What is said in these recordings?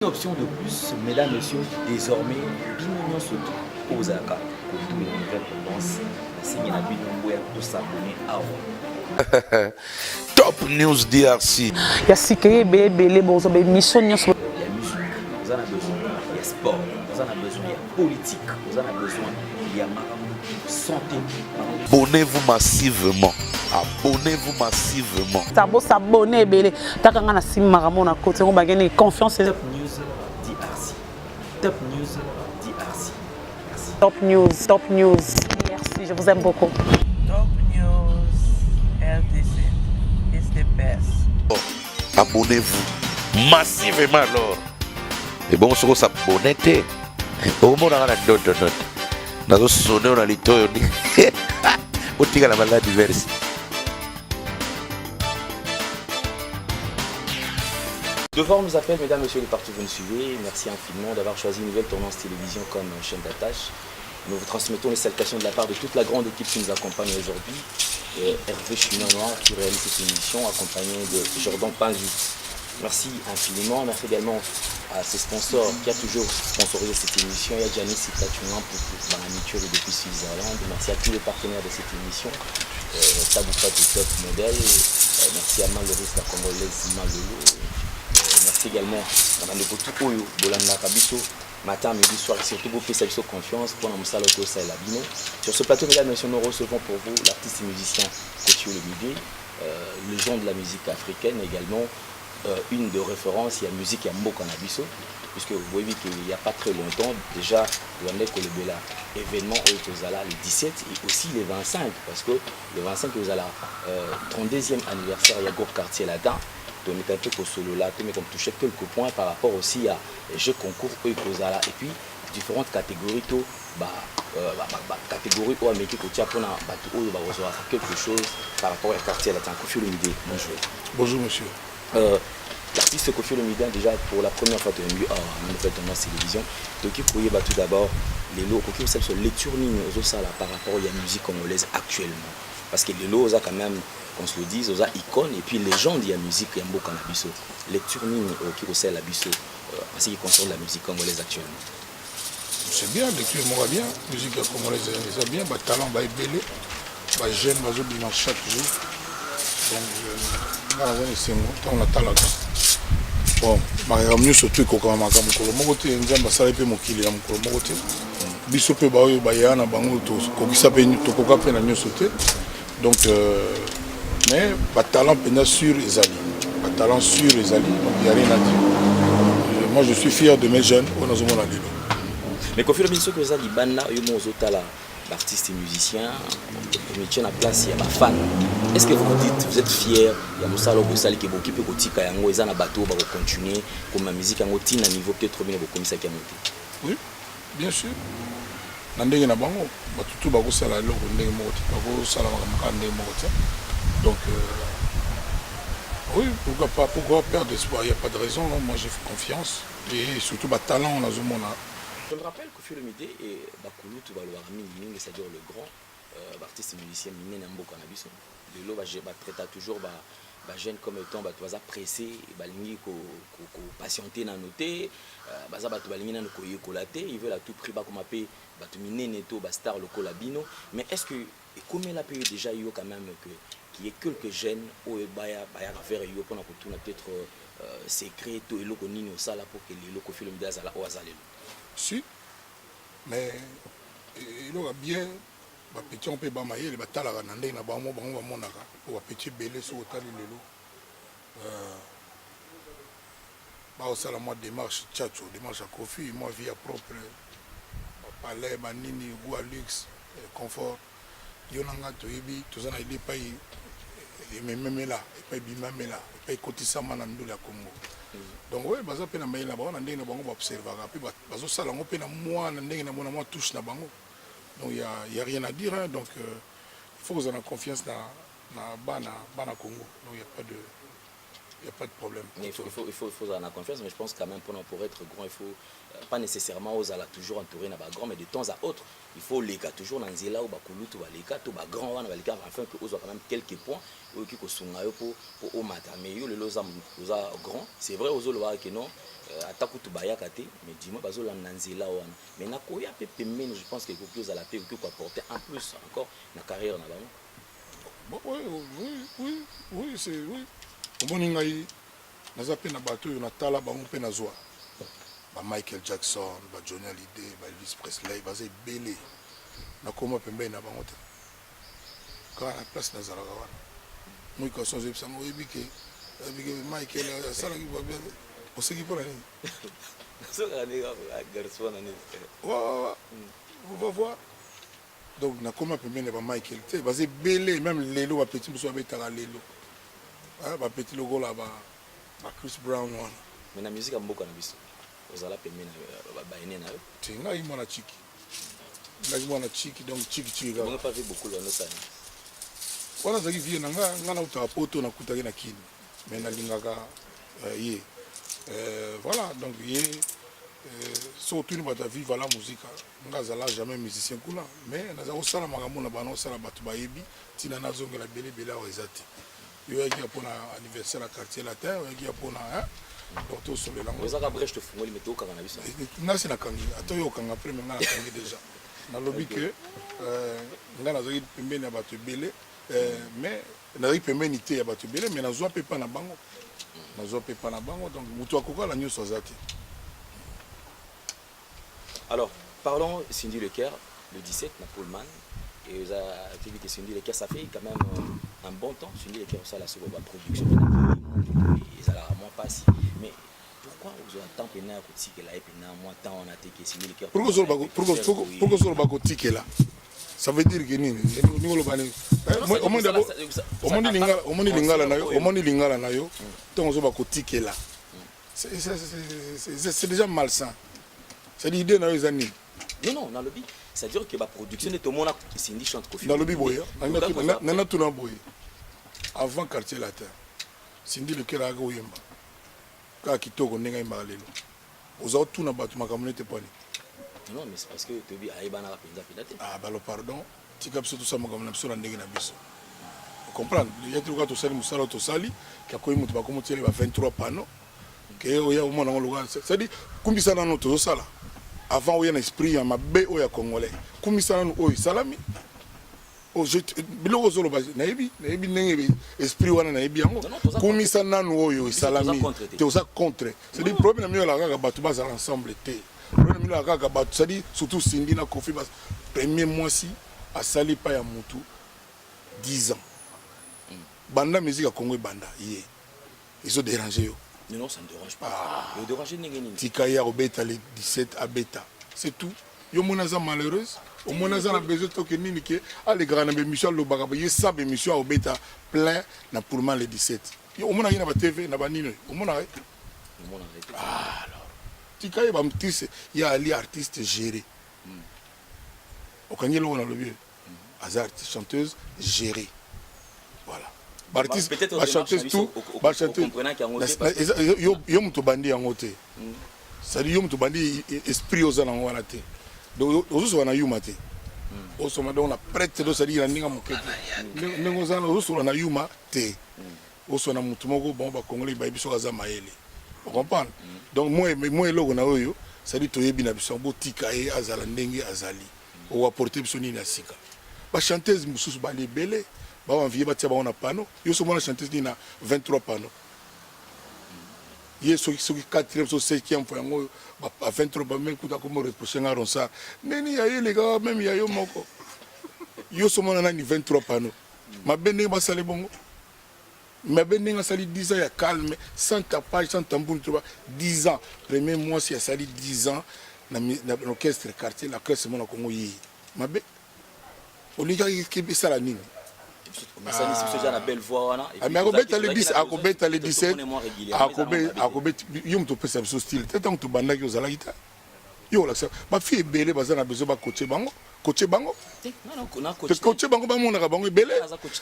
Une option de plus, mesdames, messieurs, désormais, Bino Soto, Ozaka, Koto et nouvelle réponse, signe la Bino pour s'abonner à vous. Top News DRC. Il y a Sikeye, Bélé, Bozo, Mission News. Il y a musique, vous en avez besoin. Il y a sport, vous en avez besoin. Il y a politique, vous en avez besoin. Il y a santé. Abonnez-vous massivement. Abonnez-vous massivement. Tabo s'abonner, Bélé. Takanga na sim maramona côté, on va gagner confiance. Top News DRC. Top News DRC. Merci. Top News. Merci, je vous aime beaucoup. Top News RDC is the best. Oh, abonnez-vous massivement alors. Et bon, on s'abonne. Au moins, on a une note. On a sonné, on a l'itoyo. On tire la maladie diverse. Devoir nous appelle, mesdames, messieurs les partis que vous nous suivez. Merci infiniment d'avoir choisi une nouvelle tendance télévision comme chaîne d'attache. Nous vous transmettons les salutations de la part de toute la grande équipe qui nous accompagne aujourd'hui. Hervé Chinois Noir qui réalise cette émission, accompagné de Jordan Panzu. Merci infiniment. Merci également à ses sponsors qui a toujours sponsorisé cette émission. Il y a Gianni Sitatunan pour la nature depuis Suisse-Irlande. Merci à tous les partenaires de cette émission. Tabouka du Top Modèle. Merci à Maloris, la Congolaise Malolo. Merci également à Mandeko Tukoyo, Bolanda Kabiso. Matin, midi, soir, surtout vous faites cette confiance pour la Moussala Otosa et Labino. Sur ce plateau, mesdames et messieurs, nous recevons pour vous l'artiste et musicien Kotio Olomide, légende de la musique africaine, également une de référence, il y a musique, il y a Mbo Canabiso, puisque vous voyez qu'il n'y a pas très longtemps, déjà, Rwanda Kolobela, événement au Tozala le 17 et aussi le 25, parce que le 25, vous avez 32e anniversaire, il y a Groupe Quartier Latin. Donc, on est un peu solo là, mais comme toucher quelques points par rapport aussi à jeux concours et puis différentes catégories, catégories où Amérique Kotia pour recevoir quelque chose par rapport au quartier latin. Koffi Olomide, bonjour. Bonjour monsieur. L'artiste Koffi Olomide, déjà pour la première fois de nouvelle tendance télévision, donc il faut tout d'abord les lots, qui sont sur lecture ligne par rapport à la musique congolaise actuellement. Parce que les lots, quand même, qu'on se le dise, aux icônes et puis légende de la musique et Mbo Canabiso. Lecture ligne qui recèle la biso en ce qui concerne la musique congolaise actuellement. C'est bien, lecture moi bien, musique congolaise c'est bien, bah talent bah belé, bah jeune bah je bien chaque jour. Donc on a talent. Bon, bah mieux surtout qu'on a marqué mon colombo côté, nous avons salé peu mon kili mon colombo côté. Biso pe bah bah yana bango to, qu'on s'appelle nous to qu'on appelle mieux sauter. Donc mais le talent est sûr les alliés. Le talent sur les alliés, donc il n'y a rien à dire. Moi je suis fier de mes jeunes, on a besoin d'aller. Mais Koffi Olomide, ce que vous avez dit, l'artiste et musicien, on tient la place, il y a des fans. Est-ce que vous vous dites, vous êtes fier, il y a Moussala Obosali qui est beaucoup plus petit, il y a un bateau qui va continuer, comme la musique à un niveau peut-être bien comme ça qui a monté? Oui, bien sûr. Nandenge na bango, tout ba ko sala lo ko ndenge moko, ba ko sala makamaka ndenge moko. Donc, oui, pourquoi perdre espoir? Il n'y a pas de raison, non? Moi j'ai fait confiance. Et surtout, talent, on a ce monde. Je me rappelle que Koffi Olomide et Bakulu, c'est-à-dire le grand artiste et musicien Miné Nambo Canabiso. De l'eau, traite toujours les jeunes comme étant pressés, patienter dans noter, ils veulent à tout prix comme appeler Miné Neto, Star Loco Labino. Mais est-ce que, combien la période déjà eu quand même qu'il y ait quelques jeunes où il y a affaire pour peut-être secret tout et l'eau nini au sala pour que les locaux films d'Azala ou Azalelo. Si, mais il aura bien, petit on peut bamayer les batailles à Nandé na bango bango monaka ou petit belé sur hôtel lelo. Au sala moi démarche tchatcho démarche à Koffi, moi via propre palais banini goût à luxe confort. Yonanga to ibi to zana ile pai même là et pas bimame là et pas kotisa manando la Congo. Donc oui, baza pe na mail na bango ndenge na bango ba observer puis bazo sala ngo pe na moi ndenge na moi touche na bango. Donc il y a rien à dire hein. Donc il faut que vous ayez confiance na bana Congo. Donc il y a pas de n'y a pas de problème. Mais il faut en avoir confiance, mais je pense quand même pour être grand, il faut pas nécessairement aux ala toujours entourer na grand, mais de temps à autre, il faut les gars toujours dans zela ou bakulutu ba les gars tout ba grand wana ba les gars afin que aux quand même quelques points qui ko sunga yo pour au matin. Mais yo le loza grand, c'est vrai aux lo que non atako tu ba yakate, mais dis-moi bazo la nzela wana. Mais na ko ya pe pemene, je pense que quelque chose à la paix que quoi apporter en plus encore na carrière na ba. Bon, oui, c'est oui. Au moins ngai naza pe na bato yo na tala bango pe na zwa. Ba Michael Jackson, ba Johnny Hallyday, ba Elvis Presley, baza ebele nakoma pembeni na bango te kaka na place nazalaka wana moi kaso ozebisanga oyebi ke Michael asalaki oseki mpo na nini on va voir. Donc nakoma pembeni ba Michael te baza ebele même lelo bapeti mosusu babetaka lelo bapeti lokola ba Chris Brown wana. Mais la musique a beaucoup de biso. Vous allez payer na yo. Tu ngai mwana chiki. Ngai mwana chiki donc chiki. On n'a pas vu beaucoup dans ça. Wana zaki vie na nga na uta poto na kutaki na kini. Mais na lingaka ye. Voilà donc ye surtout ni bata vivre la musique. Nga zala jamais musicien kuna mais na za osala makambo na bana osala batu bayebi tina nazongela belebele awa ezati. Yo yaki apona anniversaire à quartier latin, yo yaki apona porto sur le langue. Vous avez brèche de fumoli mais au cannabis. Na c'est na kangi. Ato yo kanga après mais na kangi déjà. Na lobby que nga na zaki pembeni ya batu belé mais na zaki pembeni te ya batu belé mais na zo pe pa na bango. Na zo pe pa na bango donc mutu akoka la nyuso azati. Alors, parlons Cindy Leclerc, le 17 na Pullman. Et vous avez dit que Cindy Leclerc, ça fait quand même un bon temps. Cindy Leclerc, ça, la seconde production, ils ont rarement passé. Mais pourquoi vous avez tant de temps que là, et puis moins temps on a été que Cindy Leclerc. Pourquoi vous avez un ticket là? Ça veut dire que nous c'est déjà malsain. C'est l'idée dans les années. Non, dans le but, c'est-à-dire que la production est au monde qui Cindy chante Kofi. Dans le but, avant quartier latin, Cindy le Kera Goyemba, quand Kitoko n'est pas allé. Aux autres, tout n'a pas tout ma communauté pas. Non, mais c'est parce que tu as Aïbana la Pinda. Ah, bah, pardon, tu as tout ça, ma communauté, on a négé nabiso. Vous comprenez? Il y a tout le temps, Sali Moussala, Tosali, qui a connu mon tabac, comme tu as 23 panneaux. C'est-à-dire, comme ça dans notre sala. Avant, il y a un esprit, un mabé ou un congolais. Comme ça dans notre salami. Oh, je bilo zolo ba naibi nenge esprit wana naibi yango komisa nanu oyo salami te oza contre c'est dire problème mieux la kaka batu baza ensemble te problème mieux la kaka batu c'est dire surtout Cindy na Kofi bas premier mois si a sali pa ya mutu 10 ans banda musique à Congo banda yé ils ont dérangé yo. Non, ça ne dérange pas. Le déranger n'est rien. Tikaya obeta les 17 à bêta c'est tout yo monaza malheureuse au moins on a besoin de que nini que les grands émissions le bagaba y sab émission au bêta plein na pour mal les 17 yo au moins na ba TV na ba nini au moins alors Tikaya ba mtise ya ali artiste géré au kanyelo on a le vieux artiste chanteuse gérée voilà artiste ba chanteuse tout ba chanteuse yo muto bandi yango te c'est yo muto bandi esprit aux anango wana te donc aujourd'hui on a eu maté au sommet on a prêté de salir ninga mokete ningo zana aujourd'hui on a eu maté au sommet mutu moko bon ba congolais ba biso kaza maele vous comprenez donc moi eloko na oyo ça dit toyebi na biso botika e azala ndenge azali o apporter biso ni na sika ba chanteuse mususu ba libélé ba envier ba tia ba on a panneau yo so mona chanteuse ni na 23 panneaux ye soki 4e so 5e fois yango à 23 ba même kuta comme reprocher ngaron ça neni ya les gars même ya yo moko yo so mona na ni 23 panneaux ma bende ba sale bongo ma bende nga sali 10 ans ya calme sans tapage sans tambour 10 ans premier mois si ya sali 10 ans na l'orchestre quartier la classe mona Congo yi ma be olika ki sala nini mais ça na belle voix wana mais akobeta le 10 akobeta le 17 akobeta yo mto pesa biso style tant que banda ki ozala kita yo la ba fille belé bazana besoin ba coacher bango coaché bango Non, coaché bango bamonaka bango ebele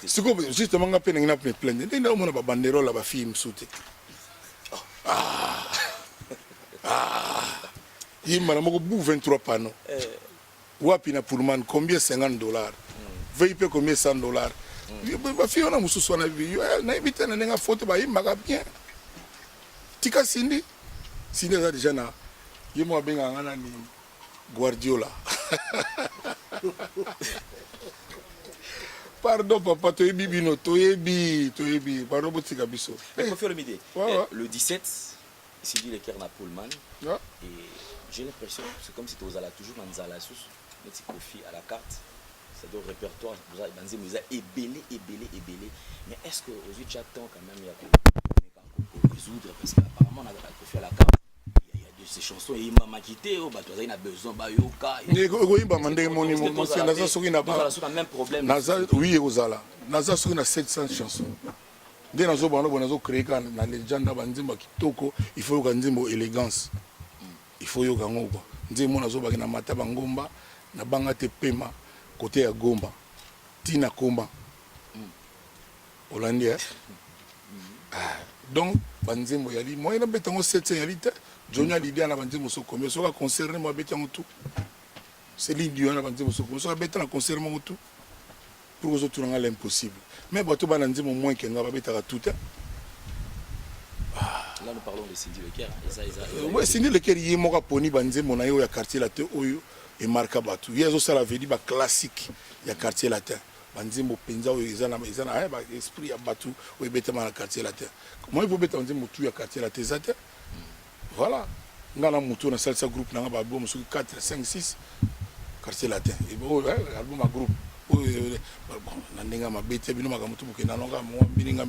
sikoyo justement nga mpe nangi na me plaindre ndenge naomona babanderole ya bafille mosusu te yimba na moko bu 23 panneau wapi na Pullman combien $50 VIP combien $100 bafille wana mosusu wana nayebi te na ndenge afote bayimbaka bien tika sindi eza déjà na ye mo abengaka nga nani Guardiola. Pardon papa, toyebi bino, toyebi, pardon botika biso. Le 17, Sidi Leker na Pullman. Et j'ai l'impression, c'est comme si tu as toujours dans Nzala sous, mais tu confies à la carte. C'est le répertoire, vous avez ébélé. Mais est-ce que aux yeux de Jacques quand même il y a résoudre parce qu'apparemment on a confié à la carte. Ces chansons et m'a quitté oh bah toi il a besoin bah yoka yimba mande moni mon c'est naza soki na ba même problème naza oui ozala naza soki na 700 chansons dès nazo bano bonazo créer kan na légende ba nzimba kitoko il faut yoka nzimbo élégance il faut yoka ngoko nzimbo nazo ba na mata bangomba na banga te pema côté ya gomba tina komba Hollandais donc banzimbo yali moi na betango 700 yali te Johnny a l'idée à la bande de combien soit concerné moi bête en tout. C'est l'idée à la bande de combien soit bête en concerne moi tout. Pour aux autres on a l'impossible. Mais bateau banandi mon moins qu'un va bête à tout. Là nous parlons de Cindy Leker. Ouais Cindy Leker y est mort poni bandé mon ayo ya quartier latin oyo et marque bateau. Hier ça la veut ba classique ya quartier latin. Bandé mo penza oyo ezana ba esprit ya bateau oyo bête na quartier latin. Moi il faut bête bandé mo tout ya quartier latin zatin. Voilà, on a monté dans ce groupe, on a un album sur 4, 5, 6 quartier latin. Et bon, album à groupe. Bon, on a ma bête, on a monté pour que nous avons bilinga.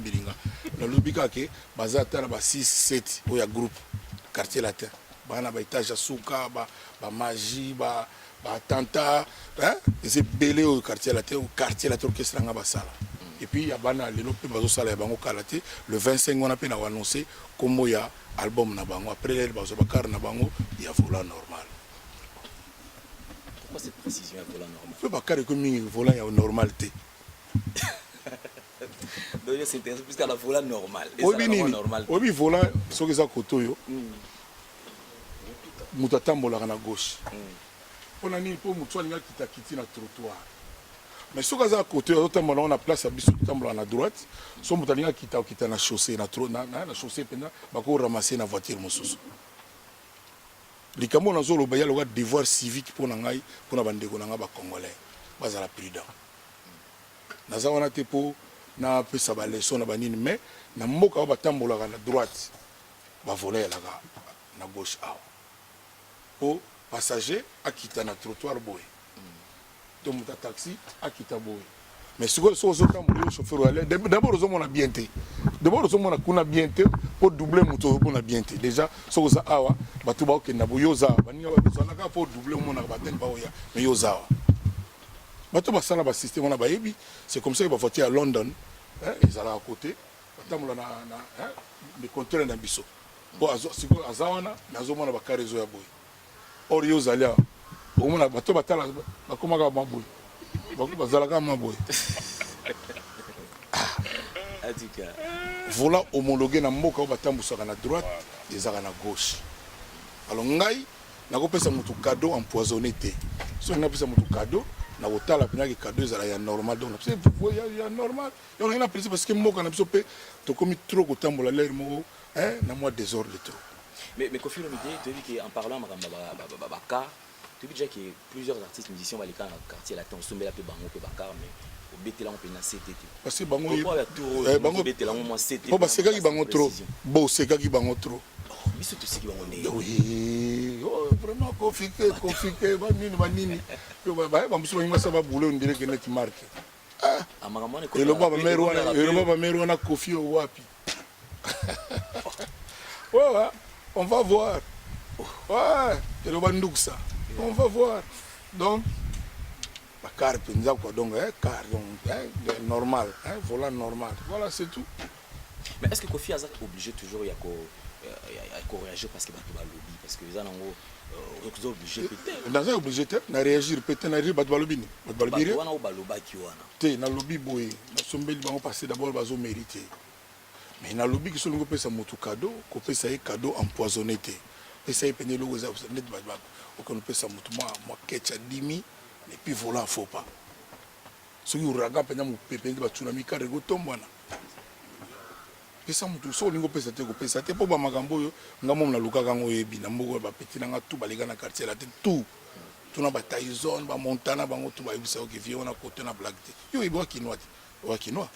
Le lobby kake, bazata na 6, 7, il y a groupe quartier latin. On a un étage à souka, magie, tanta, hein? C'est belé au quartier latin orchestre nga basala. Et puis il y a bana les lopé bazo sala ya bango kalaté. Le 25 on a peine à annoncer comment il y a album na bango après les bazo bakar na bango il y a volant normal. Pourquoi cette précision à volant normal? Peut bakar comme une volant ya normalité. Donc c'est intéressant puisqu'à la volant normal. Et ça normal. Obi volant so que ça kotoyo. Mutatambola na gauche. On a ni pour mutswa ninga kitakiti na trottoir. Mais ce cas à côté, on a place à biso à la droite. Son mutalinga kita na chaussée na chaussée pena bako ramasser na voiture mosusu. Likamo na zolo baya le devoir civique pour nangai pour na bandeko nanga ba congolais. Bazala prudent. Na za wana te po na pesa ba leçon na banini mais na mboka ba tambola na droite. Ba voler na gauche awa. Po passager akita na trottoir boy. Donc mon taxi a quitté boy. Mais si vous êtes un chauffeur, d'abord vous avez bien été. D'abord vous avez bien été pour doubler mon tour pour bien été. Déjà, si vous avez awa, batu ba okenda boyoza, bani ba besoin na pour doubler mon na baten ba oya, mais yoza. Batu ba sala ba système on a ba yebi, c'est comme ça qu'il va voter à London, hein, ils allaient à côté, batamula na hein, les compteurs na biso. Pour siko azawana, nazo mona ba karezo ya boy. Or yoza là. On a bateau batala bakomaka maboy bazalaka maboy voilà homologué na mboka batambusaka na droite ezaka na gauche alors ngai nakopesa mutu cadeau empoisonné te so napesa mutu cadeau na kotala pinaki cadeau ezala ya normal donc c'est ya normal on a apprécié parce que mboka na biso pe tokomi trop kotambola l'air moko hein na moi désordre trop mais Kofi Olomide tu dis qu'en parlant baka tu dis déjà que plusieurs artistes musiciens vont aller dans le quartier latin, on se met la paix bango, bakar, mais au bété là on peut na CTT. Parce que bango bango bété là on moins CTT. Oh parce que qui bango trop. Bon c'est qui bango trop. Oh mais c'est tout ce qui bango né. Oui. Oh vraiment confike banini. Ba muso ngasa ba boulot on dirait que net marque. Ah amagamane ko. Et le baba meru na Kofi wapi. Ouais, on va voir. Ouais, et le banduksa. On va voir. Donc, la carte, quoi, donc, car, donc, normal, volant normal. Voilà, c'est tout. Mais est-ce que Kofi est obligé toujours de réagir parce que tu vas lobby? Parce que les gens sont obligés peut-être. Dans un obligé de réagir, peut-être réagir, tu vas lobby. Tu vas lobby. Tu vas lobby, boy. Ils vont passer d'abord, ils vont mériter. Mais dans le lobby, ils vont faire un cadeau, qu'on peut faire un cadeau empoisonné. Et ça, il peut y avoir des choses qu'on peut faire un ketchup dimi, et puis volant, faut pas. Si vous regardez, vous pouvez faire un tsunami, vous pouvez faire pesa mutu so lingo pesa te ko pesa te po ba makambo yo ngamo na luka kango yebi na mboko ba petit na ngatu balega na quartier la te tout tuna ba Tyson ba Montana bango tu ba yibisa ke vie on a côté na black te yo ibo kinwa te wa kinwa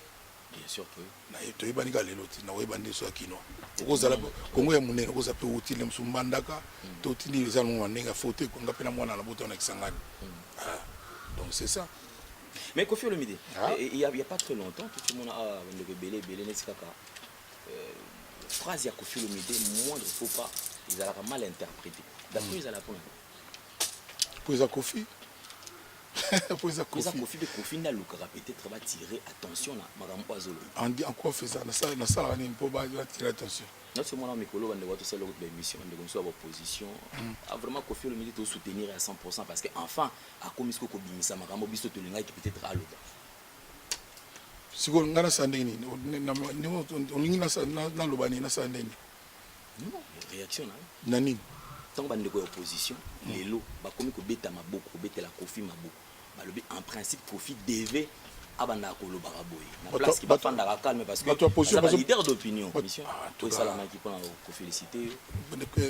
bien sûr que na to ibani ka lelo ti na we bande so kinwa ko zala kongo ya munene ko zape utile msumbandaka to tindi za no wanenga faute ko ngapena mwana na boto na kisangani donc c'est ça. Mais Kofi Olomide, il y a pas très longtemps tout le monde a le belé nesikaka phrase ya Kofi Olomide moindre faut pas ils allaient mal interpréter d'après ils allaient pour ça Kofi pour ça Kofi n'a l'occasion peut-être va tirer attention là makambo azolo en quoi fait ça na ça ni pour ba tirer attention non seulement dans Mikolo bande wato c'est l'autre émission de comme ça opposition a vraiment Kofi Olomide to soutenir à 100% parce que enfin a komisko ko bimisa makambo biso to linga qui peut-être à l'autre si on ngana sandeni on lingi na lobani na sandeni non réaction na nini tant bande ko opposition lelo ba komi ko beta maboko beta la Kofi maboko ba lobi en principe Kofi devait abanda ko lo baraboy na place qui va fanda calme parce que c'est un leader d'opinion mission tout ça là qui pour ko féliciter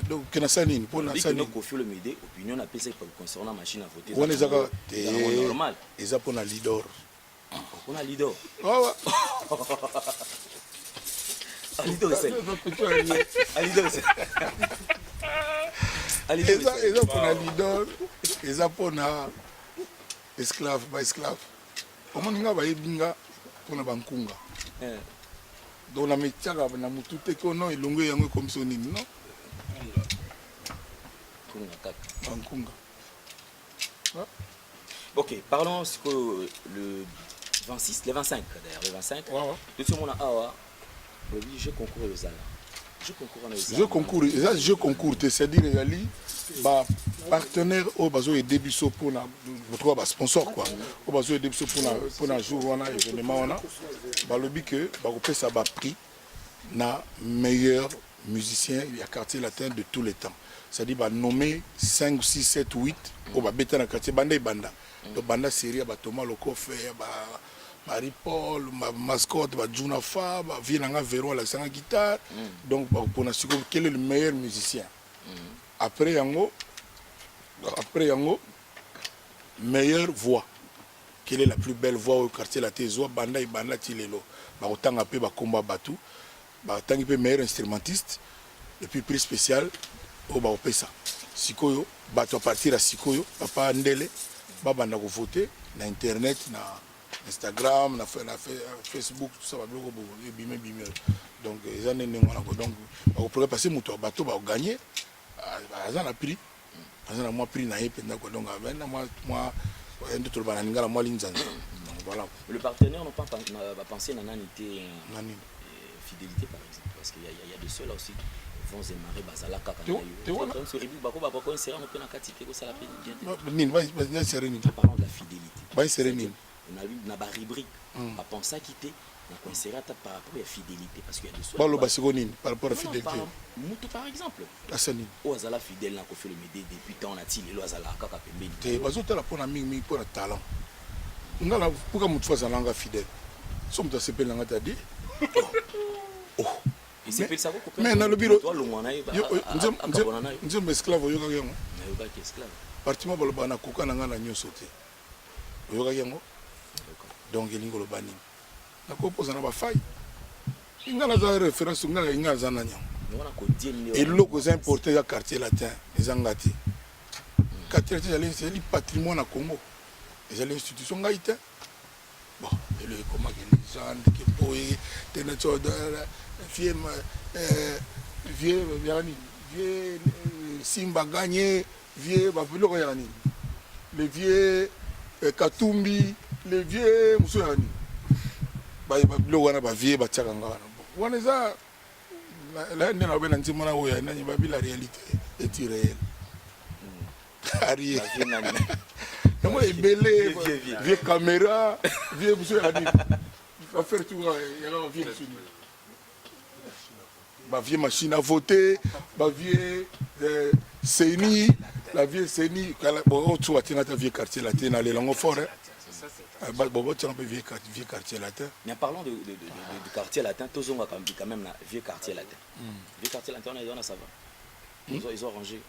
donc que na sandeni pour na sandeni Kofi Olomide opinion na pesa concernant machine à voter on ezaka normal eza pour na leader on a leader ouais leader c'est eza pour na leader eza pour na esclave ba esclave omoninga ba yebinga pour na bankunga donc na metiaka na mutu te ko non elongo yango komiso nini non bankunga. Ok, parlons sur le 26, le 25 d'ailleurs, le 25. Tout ce monde a awa, je concours aux Zala. Je concours, c'est-à-dire yali ba partenaire au bazo et début pour na votre ba sponsor quoi. Au bazo et début pour na jour wana événement wana. Ba lobi que ba ko pesa ba prix na meilleur musicien il y a quartier latin de tous les temps. C'est-à-dire bah nommer 5 6 7 8 au ba beta na quartier banda banda. Donc banda série ba Thomas Loko fait ba Marie Paul ma mascotte ba Juna Fa ba Vinanga Véro la sanga guitare. Donc bah pour na quel est le meilleur musicien. Après yango meilleure voix. Quelle est la plus belle voix au quartier latin zo banda et banda tilelo. Ba otanga pe ba combat batu. Ba tangi pe meilleur instrumentiste et puis prix spécial au ba opesa sikoyo bato à partir à sikoyo papa ndele babanda ko voter na internet na Instagram na Facebook tout ça ba bloko bo bimé donc les années ngona ko donc ba ko pourrait passer muto bato ba gagner azana prix azana moi prix na yependa ko donc avec moi ndo to bana ngala moi linzanza donc voilà le partenaire n'a pas pensé na nanité fidélité par exemple parce qu'il y a de ceux là aussi vont démarrer bazala kaka on se réduit bako bako on sera on a katike ko sala pe bien va sereine parlant de la fidélité va sereine on a vu na ba rubrique pas penser quitter na ko insérer par rapport à la fidélité parce qu'il y a de ceux ba lo basikonine par rapport à la fidélité mutu par exemple asani o azala fidèle na Kofi Olomide depuis tant on a tili lo azala kaka pembeni te bazotala pona mingi pona talent ngala puka mutu fazalanga fidèle so mutu asepeli nanga tadi mais dans le bureau nous esclave oyoka yango parti mo baloba na koka nanga na nyoso te oyoka yango donc elingo loba nini nakopoza na bafaille inga naza référence nga inga aza na nyango eloko eza importé ya quartier latin ezanga te quartier latin ezali patrimoine na Congo ezali institution ngai te bon ele comment que les gens qui poye tenato vieux Simba gagné vieux babiloko ya nini les vieux Katumbi les vieux muso ya nini ba babiloko wana ba vieux ba tiaka ngana wana eza la nde na bena ntima na oya nani babi la réalité est irréelle ari moi ebele vieux caméra vieux monsieur ani va faire tout ya na vieux suni ba vieux machine à voter ba vieux Seni la vieille Seni bon tu vois tu as ta vieux quartier là tu es dans les langues forêt bon tu as un peu vieux quartier latin. Mais en parlant de quartier latin, tous ont quand même un vieux quartier latin. Vieux quartier latin, on a ça va. Ils ont rangé.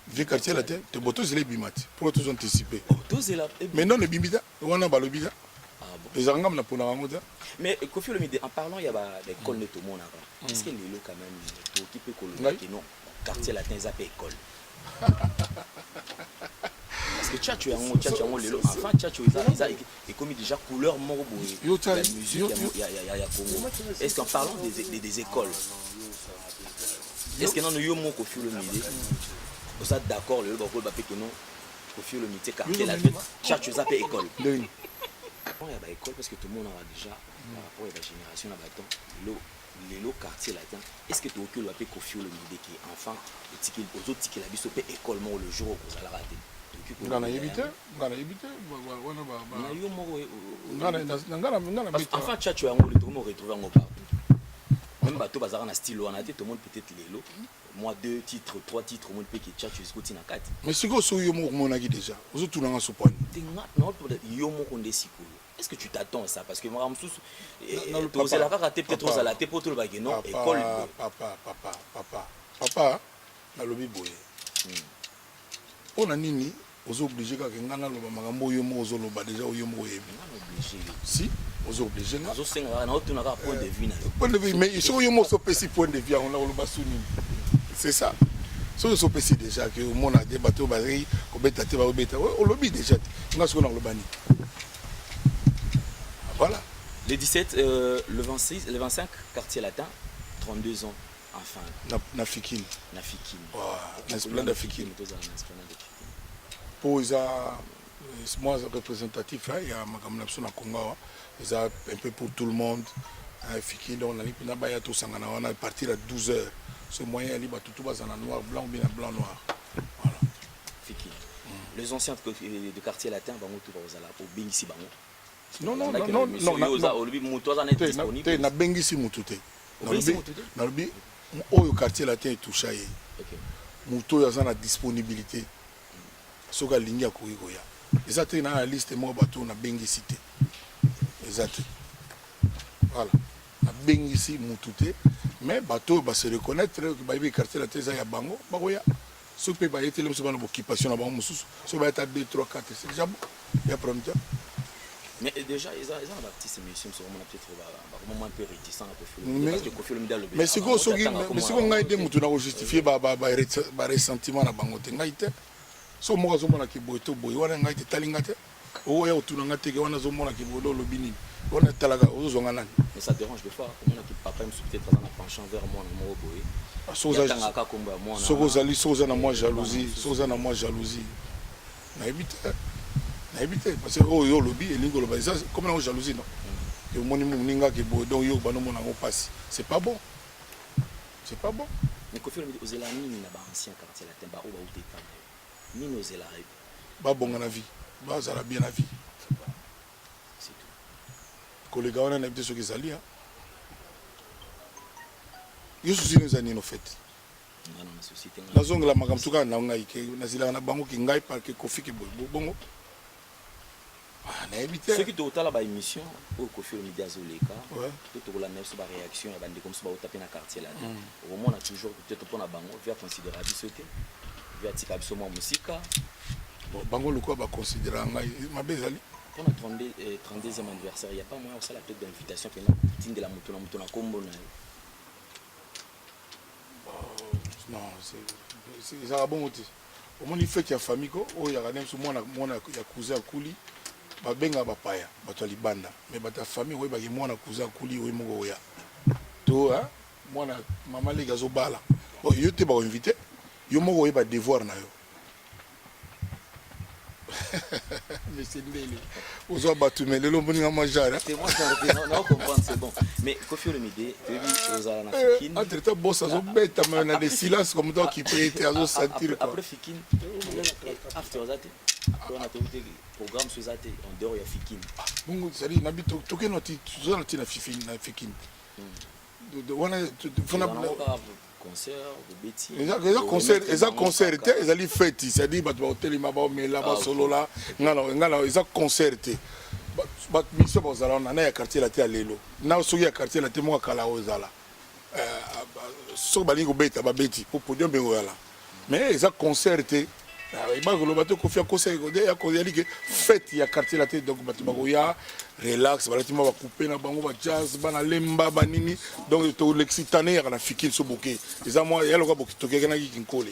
Vieux quartier latin, tu es tous les bimats. Pourquoi tous ont anticipé? Tous là. Mais non, les bimida, on a le bida. Les angam na pona rangoda. Mais Kofi Olomide, en parlant, il y a des écoles de tout le monde. Est-ce qu'il y a des quand même pour qui peut colorer qui non quartier latin, ils appellent école. Parce que Tchatcho est un lelo. Enfin, Tchatcho est commis déjà couleur mort. Il y a la musique, il y a Congo. Est-ce qu'en parlant des écoles, est-ce que nous avons Kofi Olomide? Vous êtes d'accord, le Bakol Bapé que non Kofi Olomide, quartier latin, Tchatcho est appelé école. Il y a une école parce que tout le monde a déjà, par rapport à la génération, l'élo quartier latin. Est-ce que tu as vu le Kofi Olomide qui est enfant, aux autres qui l'ont vu école le jour où vous allez rater? Enfin, tu as retrouvé en partout. Même bateau bazar na style on a dit tout le monde peut-être l'élo. Moi 2 titres, 3 titres, au monde peut que Tchatcho escouti na 4. Mais c'est quoi ce yomo mon agi déjà? Aux autres tout sur point. Non, yomo konde sikolo. Est-ce que tu t'attends à ça? Parce que moi, je suis là, peut-être aux alatés pour tout le baguette. Non, école. Papa, na lobby boy. On a nini, aux obligés quand on a le magambo yomo aux oloba déjà au yomo yebi. Si, aux obligés. Aux autres, on a un point de vue. Point de vue, mais ils sont yomo sur petit point de vue, on a le bassouni. C'est ça. Sur ce petit déjà que au monde a débattu au baril, au bêta, au bêta, au lobby déjà. On a ce qu'on a le bani. Voilà. Le 17, le 26, le 25, quartier latin, 32 ans, enfin. Nafikin. Nafikin. L'esplanade d'Afikin. Pour les moi représentatif, il y a ma Congo, ils ont un peu pour tout le monde. Nafikin, on a dit qu'on a partir à 12h. Ce moyen, il y a tout en noir, blanc, bien blanc, noir. Voilà. Fikin. Les anciens de quartier latin, au Bingsi Bango. Non. Na bengisi mutute. Na lobi oyo quartier latin toucha ye. Muto ya za na disponibilité. Soka lingi akoki koya. Eza te na liste mo bato na bengisi te. Eza te. Voilà. Na bengisi mutute mais bato ba se reconnaître que ba quartier latin za ya bango ba koya. Soki pe ba yetele muso ba na occupation na bango mususu. So ba eta 2 3 4 c'est déjà bon. Ya problème. Mais déjà, ils ont un artiste, mais ils sont peut-être un peu réticents à Kofi. Parce que Kofi Olomide a le mais c'est quoi ce qui mais c'est quoi ngaïde mutu na justifier ba ressentiment na bango te ngaïte. So mo zo mona ki boito boy wana ngaïte talinga te. O ya otuna ngate ke wana zo mona ki bodo lo bini. Wana talaga o zo ngana. Mais ça dérange des fois comment ki papa me peut-être dans un penchant vers moi na mo boy. Soza na moi jalousie, soza na moi jalousie. Na évite. Parce que oh yo lobby et lingo loba ça comme la jalousie non et au moni muninga ke bo donc yo bano mona ngo passe c'est pas bon mais Kofi Olomide ozela nini na ba ancien quartier latin ba o ba uteta nini ozela rebe ba bonga na vie ba zala bien na vie c'est tout collègue on a n'habité ce qui sali hein yo souci les années en fait na société na zonga la makamtuka na ngai ke na zila na bango ki ngai parce que Kofi ke bongo. Ceux qui ont la émission au Kofi Olomide Azoleka, tout la même réaction, il comme ça taper dans quartier là. Au moment on a toujours peut-être pour la bango, via considérer sauter, via tika biso mo musika. Bon bango le quoi va considérer ma bezali. Pour notre 32e anniversaire, il y a pas moyen ça la tête d'invitation que na tinde la moto na kombo na. Non, c'est ça bon aussi. Au moins il fait qu'il y a famille ko, oh il y a même sur moi ya cousin kuli. Babenga bapaya bato libanda mais bata famille oyo baki mwana kuza kuli oyo moko oya to hein mwana mama lega zo bala oh yo te ba invité yo moko oyo ba devoir na yo Mais c'est ndele. Aux autres batumé le lombo ninga majara. C'est moi on comprend c'est bon. Mais Kofi Olomide, tu as aux ala na Fikine. Entre temps boss azo bête mais na des silences comme toi qui peut être azo sentir quoi. Après Fikine, after that, on a tout programme sur ça en dehors ya Fikine. Bon, ça dit nabi toke noti tu na Fikine. On a concert de bêtises. Les concerts, ils allaient fêter, c'est-à-dire bah hôtel maba mais là-bas solo là, ngala ils ont concerté. Bah mission bozala on a un quartier la terre lelo. Na soki ya quartier la terre mo kala ozala. So balingo beta ba beti pour podium be wala. Mais ils ont concerté. Il m'a dit que Kofi a conseillé que fête ya quartier la terre donc bato bakoya relax balatima ba couper na bango ba jazz bana lemba banini donc to l'excitané na Fikine so boké eza moi ya loka boki toke kana kinkole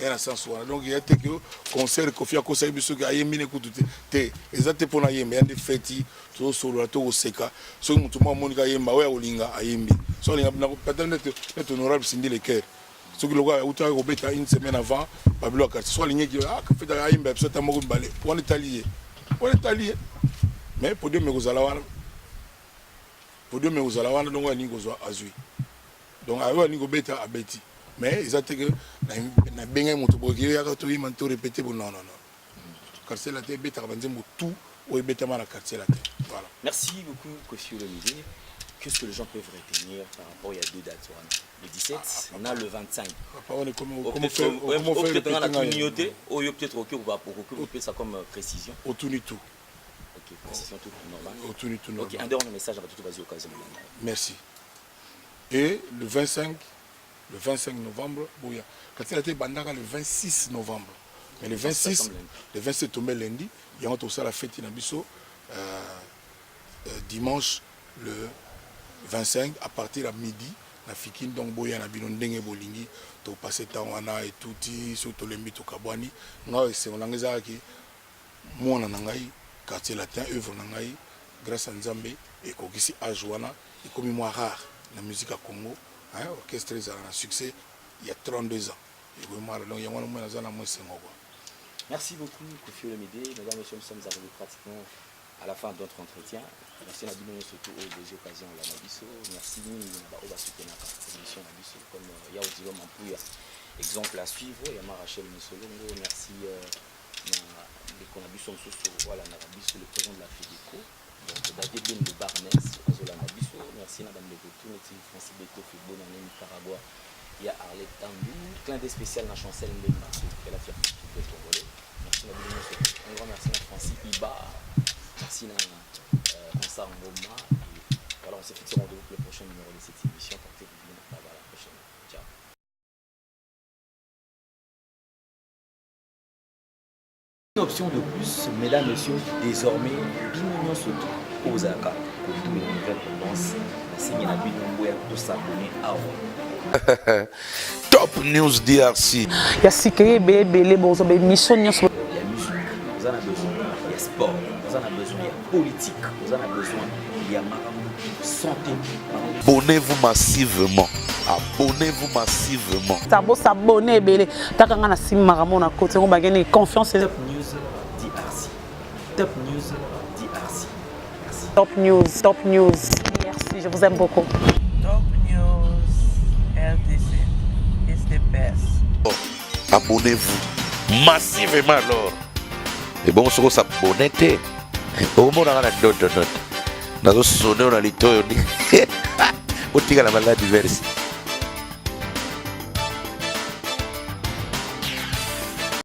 et na sens wana donc il y a que concert Kofi a conseillé biso que ayembi ne kutu te eza te pona yemba ya de fête to solo to oseka so mutu mo monika yemba oya olinga ayembi so linga na peut-être être honorable Cindy le cœur. Ce qui est une semaine avant, Pablo a soit ligné qui a fait un imbe, absolument moko balé. On est allié. Mais pour Dieu me gozalawana. Pour Dieu me gozalawana donc on y gozo azui. Donc on y go beta abeti. Mais ils ont dit que na benga mutu boki ya to yi manto répéter bon non. Quartier la tête beta banzembo tout ou beta mala quartier la tête. Voilà. Merci beaucoup Kofi Olomide. Qu'est-ce que les gens peuvent retenir par rapport à deux dates? Le 17, on a le 25. Peut-être on a tout nioté, ou peut-être peut ça comme précision. Au tout ni tout. Ok, précision tout normal. Au tout ni tout normal. Ok, un dernier message à toute occasion. Merci. Et le 25 novembre, quand il a été bandaka le 26 novembre. Mais le 26, le 27 tombé lundi, il y a aussi la fête in Abisso dimanche le 25 à partir de midi na Fikine donc boya na bino ndenge bolingi to passer temps wana et tout surtout le mito kabwani nga c'est on ngeza ki mona na ngai quartier latin œuvre na ngai grâce à Nzambe et kokisi ajwana et comme moi rare la musique à Congo hein orchestre ça a un succès il y a 32 ans et vraiment donc il y a moins na moins c'est ngoko. Merci beaucoup Kofi Olomide. Mesdames et messieurs, nous sommes arrivés pratiquement à la fin de notre entretien. Merci à nous surtout aux deux occasions la Nabiso. Merci à la soutenir la émission Nabiso comme Yao Dilom en plus exemple à suivre. Il y a Rachel Missolongo. Merci à Nabiso voilà Nabiso le président de la FEDECO. Donc David Ben de Barnes Azola Nabiso. Merci Madame Legotou, Métis Francis Beto Fibo dans le Nicaragua. Il y a Arlette Tambou, clin d'œil spécial dans la chancelle Mbemba qui fait la fierté du Congolais. Merci à un grand merci à Francis Iba. Merci à Constant Mboma. Et voilà, on se fixe rendez-vous pour le prochain numéro de cette émission. Portez-vous bien. À la prochaine. Ciao. Une option de plus, mesdames, messieurs, désormais, Bimignon Soto, Ozaka, pour tous les nouvelles tendances, la signe la Bimignon pour s'abonner à vous. Top News DRC. Il y a Sikeye, Bélé, Bozo, Mission News. Il y a musique, vous en avez besoin. Il y a sport, vous en avez besoin. Il y a politique, vous en avez besoin. Il y a santé. Abonnez-vous massivement. Abonnez-vous massivement. Tabo s'abonner, Bélé. Takanga na sim maramona côté, on va gagner confiance. Top News DRC. Top News DRC. Merci. Top News. Merci, je vous aime beaucoup. Top News RDC is the best. Oh, abonnez-vous massivement alors. Et bon, on s'abonne. Au moins, on a d'autres notes. Nous sommes sonnés, on a les toits. On a la maladie diverse.